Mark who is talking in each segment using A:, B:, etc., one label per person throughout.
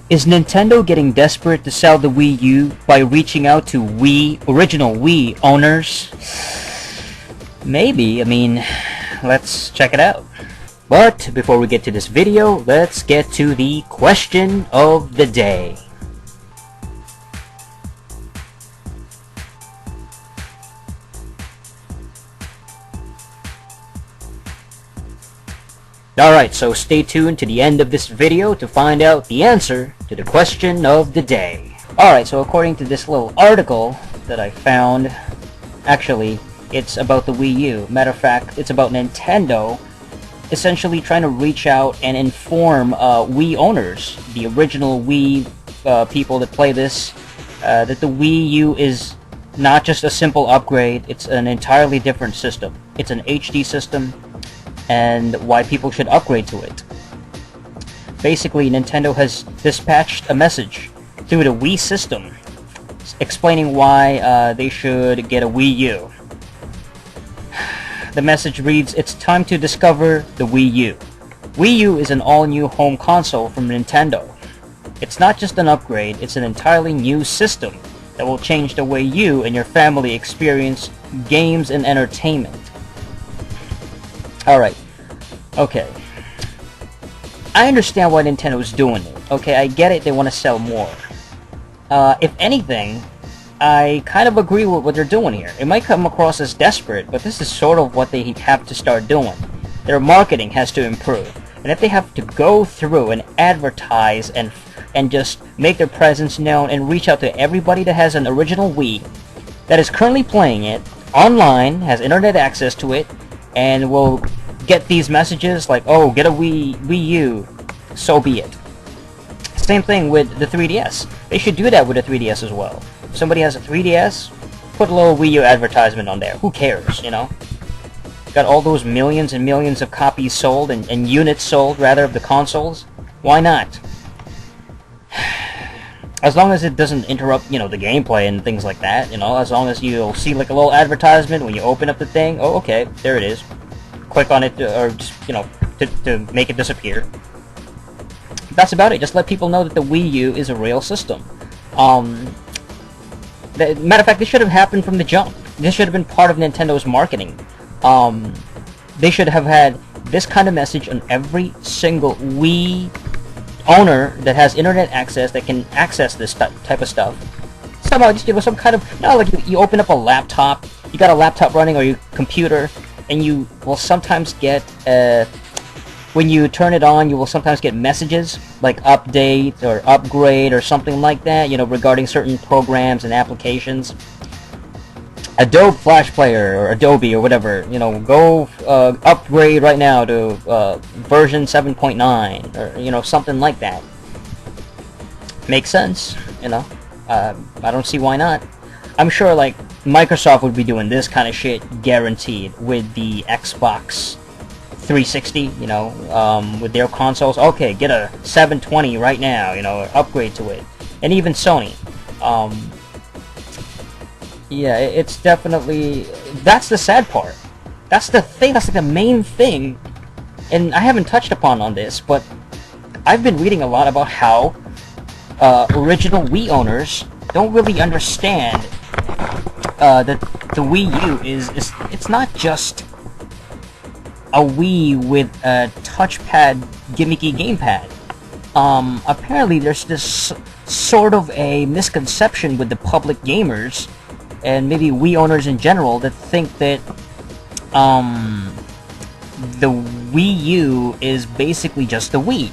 A: Is Nintendo getting desperate to sell the Wii U by reaching out to original Wii owners? Maybe. I mean, let's check it out. But before we get to this video, let's get to the question of the day. Alright, so stay tuned to the end of this video to find out the answer to the question of the day. Alright, so according to this little article that I found, actually, it's about the Wii U. Matter of fact, it's about Nintendo essentially trying to reach out and inform Wii owners, the original Wii people that play this, that the Wii U is not just a simple upgrade, it's an entirely different system. It's an HD system, and why people should upgrade to it. Basically, Nintendo has dispatched a message through the Wii system explaining why they should get a Wii U. The message reads, "It's time to discover the Wii U. Wii U is an all-new home console from Nintendo. It's not just an upgrade, it's an entirely new system that will change the way you and your family experience games and entertainment." Alright, okay. I understand why Nintendo's doing it. Okay, I get it, they want to sell more. If anything, I kind of agree with what they're doing here. It might come across as desperate, but this is sort of what they have to start doing. Their marketing has to improve. And if they have to go through and advertise and just make their presence known and reach out to everybody that has an original Wii, that is currently playing it, online, has internet access to it, and will get these messages like, oh, get a Wii U, so be it. Same thing with the 3DS. They should do that with the 3DS as well. If somebody has a 3DS, put a little Wii U advertisement on there. Who cares, you know? Got all those millions and millions of copies sold, and units sold, rather, of the consoles. Why not? As long as it doesn't interrupt, you know, the gameplay and things like that, you know, as long as you'll see like a little advertisement when you open up the thing, oh, okay, there it is. Click on it, or just, you know, to make it disappear. That's about it. Just let people know that the Wii U is a real system. Matter of fact, this should have happened from the jump. This should have been part of Nintendo's marketing. They should have had this kind of message on every single Wii owner that has internet access, that can access this type of stuff. Somehow, just, you know, some kind of, you know, like you open up a laptop, you got a laptop running, or your computer, and you will sometimes get, when you turn it on, you will sometimes get messages, like update, or upgrade, or something like that, you know, regarding certain programs and applications. Adobe Flash Player, or Adobe, or whatever, you know, go upgrade right now to version 7.9, or, you know, something like that. Makes sense, you know. I don't see why not. I'm sure, like, Microsoft would be doing this kind of shit, guaranteed, with the Xbox 360, you know, with their consoles. Okay, get a 720 right now, you know, upgrade to it. And even Sony. Yeah, it's definitely... That's the sad part. That's the thing, that's like the main thing. And I haven't touched upon on this, but I've been reading a lot about how original Wii owners don't really understand that the Wii U it's not just a Wii with a touchpad gimmicky gamepad. Apparently there's this sort of a misconception with the public gamers, and maybe Wii owners in general, that think that the Wii U is basically just the Wii.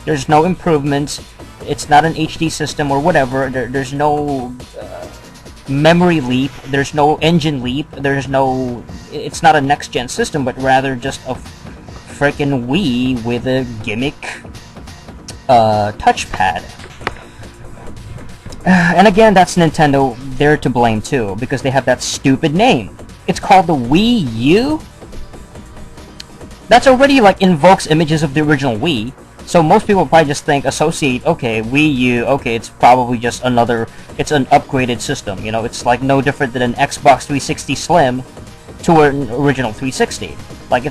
A: There's no improvements, it's not an HD system or whatever, there's no memory leap, there's no engine leap, it's not a next-gen system, but rather just a frickin' Wii with a gimmick touchpad. And again, that's Nintendo. They're to blame too, because they have that stupid name. It's called the Wii U? That's already, like, invokes images of the original Wii. So most people probably just associate, okay, Wii U, okay, it's probably just it's an upgraded system, you know, it's like no different than an Xbox 360 Slim to an original 360. Like,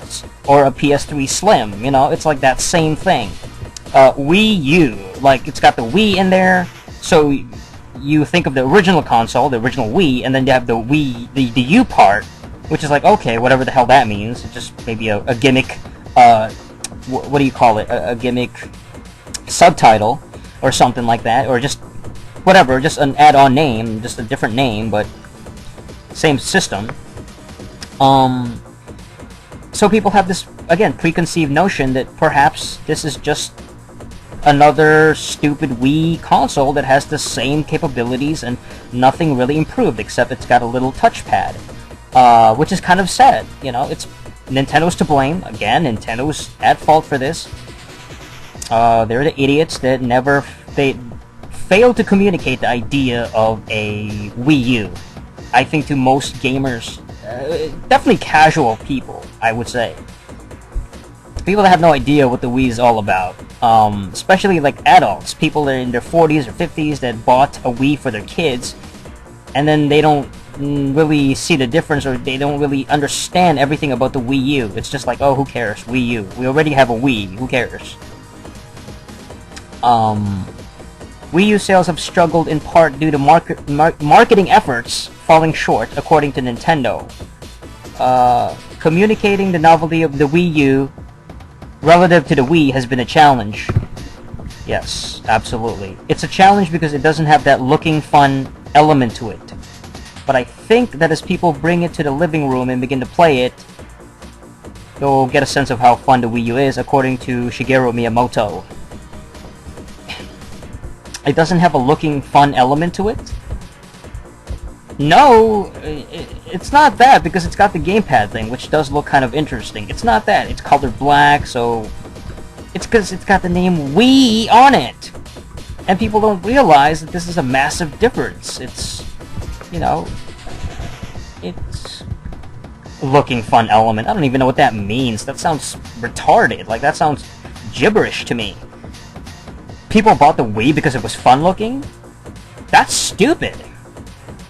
A: or a PS3 Slim, you know, it's like that same thing. Wii U. Like, it's got the Wii in there, so you think of the original console, the original Wii, and then you have the Wii, the U part, which is like, okay, whatever the hell that means. It's just maybe a gimmick, what do you call it? A gimmick subtitle, or something like that, or just whatever, just an add-on name, just a different name, but same system. So people have this, again, preconceived notion that perhaps this is just another stupid Wii console that has the same capabilities and nothing really improved, except it's got a little touchpad, which is kind of sad. You know, it's Nintendo's to blame. Again, Nintendo's at fault for this. They're the idiots that they failed to communicate the idea of a Wii U. I think to most gamers, definitely casual people, I would say. People that have no idea what the Wii is all about. Especially like adults, people that are in their 40s or 50s that bought a Wii for their kids, and then they don't really see the difference, or they don't really understand everything about the Wii U. It's just like, oh, who cares? Wii U. We already have a Wii. Who cares? Wii U sales have struggled in part due to marketing efforts falling short, according to Nintendo. Communicating the novelty of the Wii U relative to the Wii has been a challenge. Yes, absolutely. It's a challenge because it doesn't have that looking fun element to it. But I think that as people bring it to the living room and begin to play it, you'll get a sense of how fun the Wii U is, according to Shigeru Miyamoto. It doesn't have a looking fun element to it? No, it's not that, because it's got the gamepad thing, which does look kind of interesting. It's not that. It's colored black, so it's because it's got the name Wii on it. And people don't realize that this is a massive difference. It's, you know, it's looking fun element. I don't even know what that means. That sounds retarded. Like, that sounds gibberish to me. People bought the Wii because it was fun looking? That's stupid.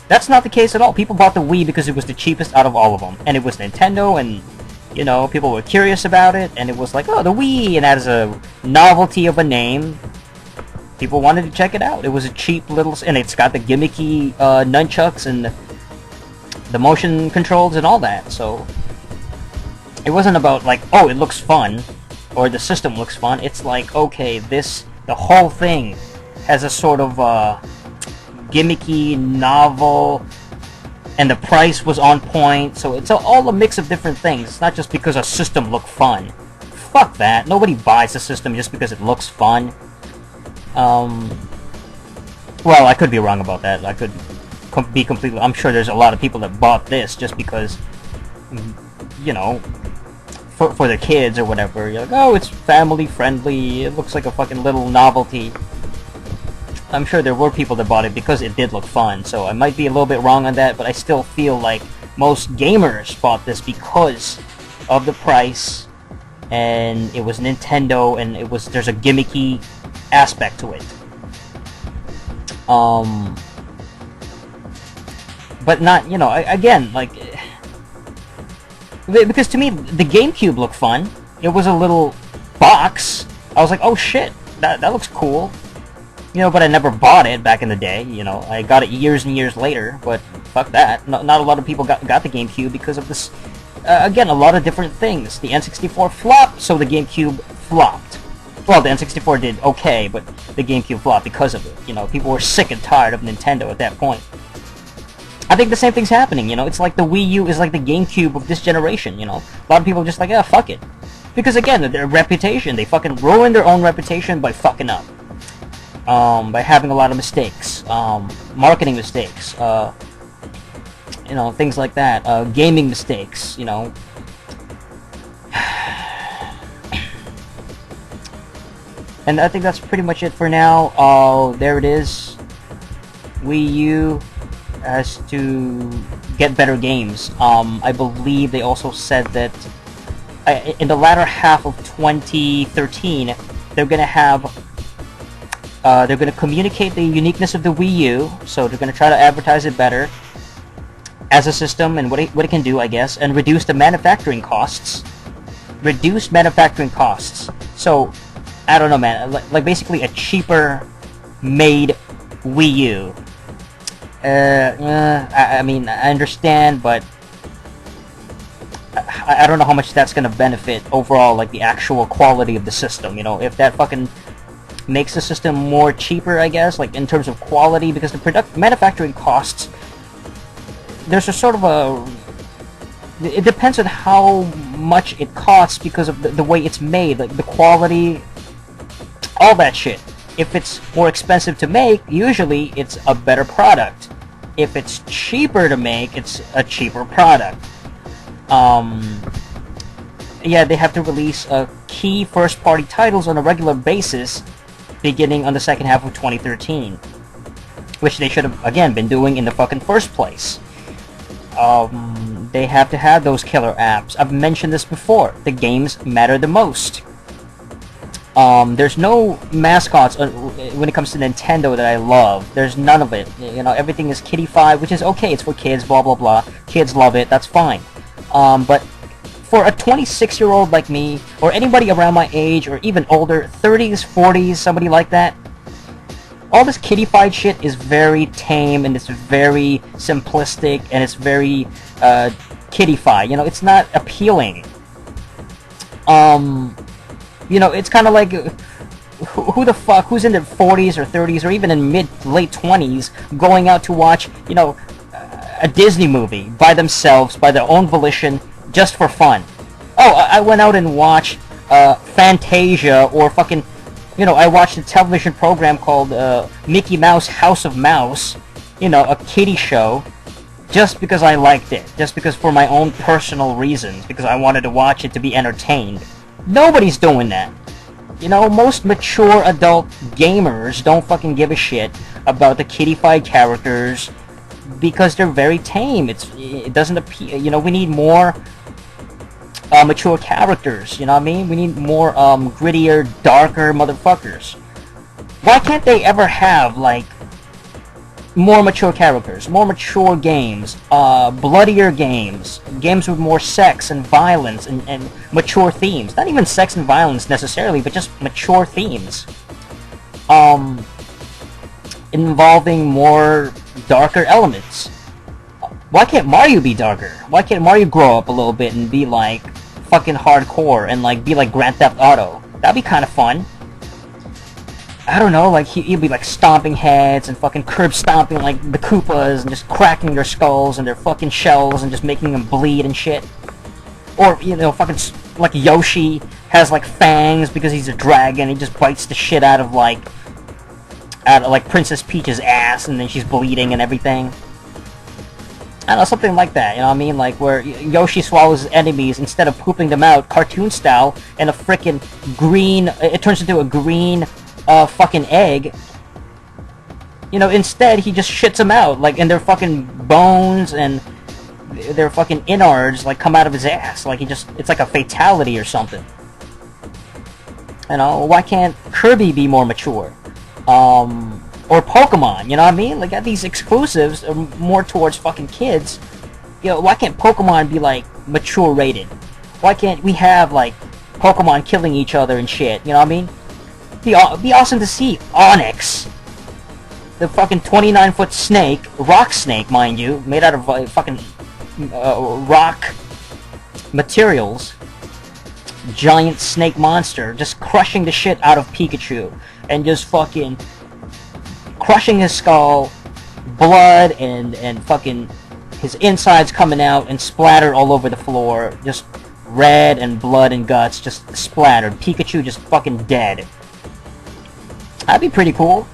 A: That's not the case at all. People bought the Wii because it was the cheapest out of all of them. And it was Nintendo, and, you know, people were curious about it, and it was like, oh, the Wii, and as a novelty of a name, people wanted to check it out. It was a cheap little, and it's got the gimmicky nunchucks and the motion controls and all that, so it wasn't about like, oh, it looks fun, or the system looks fun. It's like, okay, the whole thing has a sort of gimmicky, novel, and the price was on point, so it's all a mix of different things. It's not just because a system looked fun. Fuck that. Nobody buys a system just because it looks fun. Well, I could be wrong about that. I could be completely... I'm sure there's a lot of people that bought this just because, you know, for their kids or whatever. You're like, oh, it's family friendly, it looks like a fucking little novelty. I'm sure there were people that bought it because it did look fun, so I might be a little bit wrong on that, but I still feel like most gamers bought this because of the price, and it was Nintendo, and there's a gimmicky aspect to it. But not, you know, again, like, because to me, the GameCube looked fun. It was a little box. I was like, oh shit, that looks cool. You know, but I never bought it back in the day, you know. I got it years and years later, but fuck that. Not a lot of people got the GameCube because of this, again, a lot of different things. The N64 flopped, so the GameCube flopped. Well, the N64 did okay, but the GameCube flopped because of it. You know, people were sick and tired of Nintendo at that point. I think the same thing's happening, you know. It's like the Wii U is like the GameCube of this generation, you know. A lot of people are just like, yeah, fuck it. Because again, their reputation, they fucking ruin their own reputation by fucking up. By having a lot of mistakes, marketing mistakes, you know, things like that, gaming mistakes, you know. And I think that's pretty much it for now. There it is. Wii U has to get better games. I believe they also said that in the latter half of 2013, they're gonna have they're going to communicate the uniqueness of the Wii U, so they're going to try to advertise it better as a system and what it can do, I guess, and reduce the manufacturing costs. Reduce manufacturing costs. So, I don't know, man. Like basically a cheaper made Wii U. I mean, I understand, but I don't know how much that's gonna benefit overall, like the actual quality of the system. You know, if that fucking makes the system more cheaper, I guess, like in terms of quality, because the manufacturing costs, there's a sort of a, it depends on how much it costs because of the way it's made, like the quality, all that shit. If it's more expensive to make, usually it's a better product. If it's cheaper to make, it's a cheaper product. Yeah, they have to release key first-party titles on a regular basis beginning on the second half of 2013, which they should have, again, been doing in the fucking first place. They have to have those killer apps. I've mentioned this before. The games matter the most. There's no mascots when it comes to Nintendo that I love. There's none of it. You know, everything is kiddified, which is okay. It's for kids, blah, blah, blah. Kids love it. That's fine. But for a 26-year-old like me, or anybody around my age, or even older, 30s, 40s, somebody like that, all this kiddified shit is very tame, and it's very simplistic, and it's very, kiddified. You know, it's not appealing. You know, it's kind of like, who the fuck, who's in their 40s or 30s, or even in late 20s, going out to watch, you know, a Disney movie by themselves, by their own volition, just for fun. Oh, I went out and watched Fantasia, or fucking, you know, I watched a television program called Mickey Mouse House of Mouse, you know, a kiddie show, just because I liked it, just because for my own personal reasons, because I wanted to watch it to be entertained. Nobody's doing that. You know, most mature adult gamers don't fucking give a shit about the kiddified characters, because they're very tame. It doesn't appeal. You know, we need more mature characters. You know what I mean? We need more grittier, darker motherfuckers. Why can't they ever have like more mature characters, more mature games, bloodier games, games with more sex and violence and mature themes? Not even sex and violence necessarily, but just mature themes. Involving more darker elements. Why can't Mario be darker? Why can't Mario grow up a little bit and be like fucking hardcore and like be like Grand Theft Auto? That'd be kind of fun. I don't know, like he'd be like stomping heads and fucking curb stomping like the Koopas and just cracking their skulls and their fucking shells and just making them bleed and shit. Or, you know, fucking like Yoshi has like fangs because he's a dragon. He just bites the shit out of like Princess Peach's ass, and then she's bleeding and everything. I don't know, something like that, you know what I mean? Like where Yoshi swallows his enemies instead of pooping them out cartoon style in a frickin' green, it turns into a green fucking egg. You know, instead he just shits them out, like, and their fucking bones and their fucking innards like come out of his ass. Like it's like a fatality or something. You know, why can't Kirby be more mature? Or Pokemon, you know what I mean? Like, these exclusives are more towards fucking kids. You know, why can't Pokemon be, like, mature rated? Why can't we have, like, Pokemon killing each other and shit, you know what I mean? Be awesome to see Onyx, the fucking 29-foot snake, rock snake, mind you, made out of fucking rock materials, giant snake monster, just crushing the shit out of Pikachu, and just fucking crushing his skull, blood and fucking his insides coming out and splattered all over the floor, just red and blood and guts just splattered. Pikachu just fucking dead. That'd be pretty cool.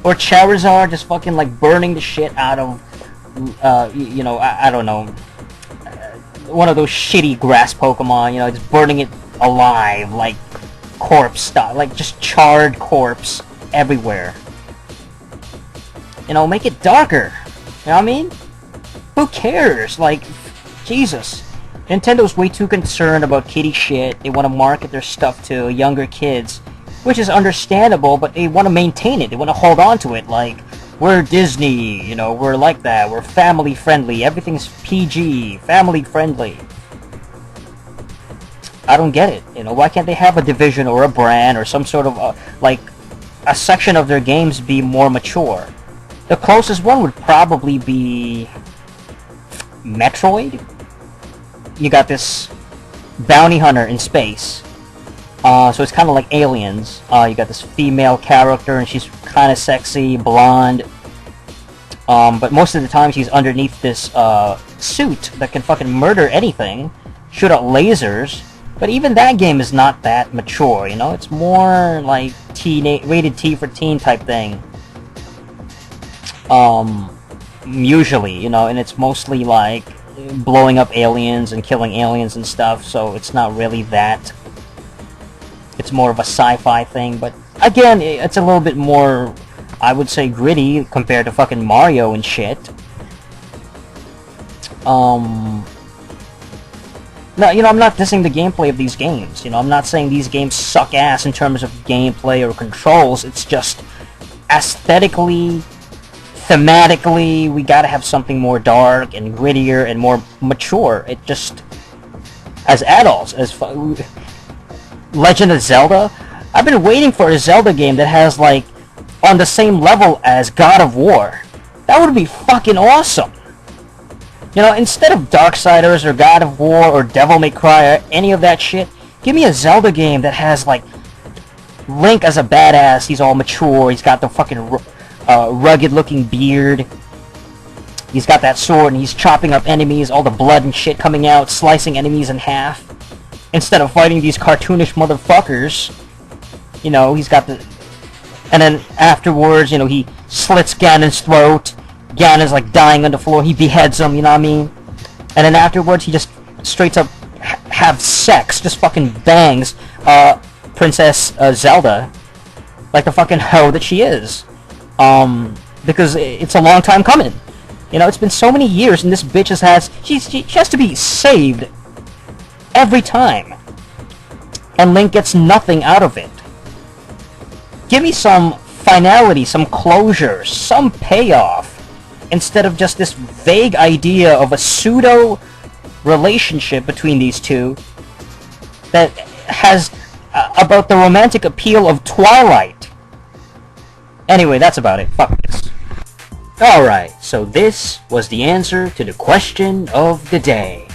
A: Or Charizard just fucking like burning the shit out of, you know, I don't know, one of those shitty grass Pokemon, you know, just burning it alive, like corpse stuff, like just charred corpse everywhere. You know, make it darker. You know what I mean? Who cares? Like, Jesus. Nintendo's way too concerned about kiddie shit. They want to market their stuff to younger kids, which is understandable, but they want to maintain it. They want to hold on to it. Like, we're Disney, you know, we're like that. We're family friendly. Everything's PG, family friendly. I don't get it. You know, why can't they have a division or a brand or some sort of like a section of their games be more mature? The closest one would probably be Metroid. You got this bounty hunter in space. So it's kind of like Aliens. You got this female character, and she's kind of sexy, blonde. But most of the time she's underneath this suit that can fucking murder anything, shoot out lasers. But even that game is not that mature, you know? It's more like rated T for teen type thing. Usually, you know, and it's mostly like blowing up aliens and killing aliens and stuff, so it's not really that. It's more of a sci-fi thing, but again, it's a little bit more, I would say, gritty compared to fucking Mario and shit. No, you know, I'm not dissing the gameplay of these games. You know, I'm not saying these games suck ass in terms of gameplay or controls. It's just aesthetically, thematically, we gotta have something more dark and grittier and more mature. It just, as adults, Legend of Zelda, I've been waiting for a Zelda game that has, like, on the same level as God of War. That would be fucking awesome. You know, instead of Darksiders or God of War or Devil May Cry or any of that shit, give me a Zelda game that has, like, Link as a badass. He's all mature. He's got the fucking rugged-looking beard. He's got that sword and he's chopping up enemies, all the blood and shit coming out, slicing enemies in half. Instead of fighting these cartoonish motherfuckers, you know, he's got the... And then afterwards, you know, he slits Ganon's throat. Ganon's like dying on the floor. He beheads him, you know what I mean? And then afterwards, he just straight up have sex. Just fucking bangs Princess Zelda. Like the fucking hoe that she is. Because it's a long time coming. You know, it's been so many years and this bitch she has to be saved every time. And Link gets nothing out of it. Give me some finality, some closure, some payoff, instead of just this vague idea of a pseudo relationship between these two that has about the romantic appeal of Twilight. Anyway, that's about it. Fuck this. Alright, so this was the answer to the question of the day.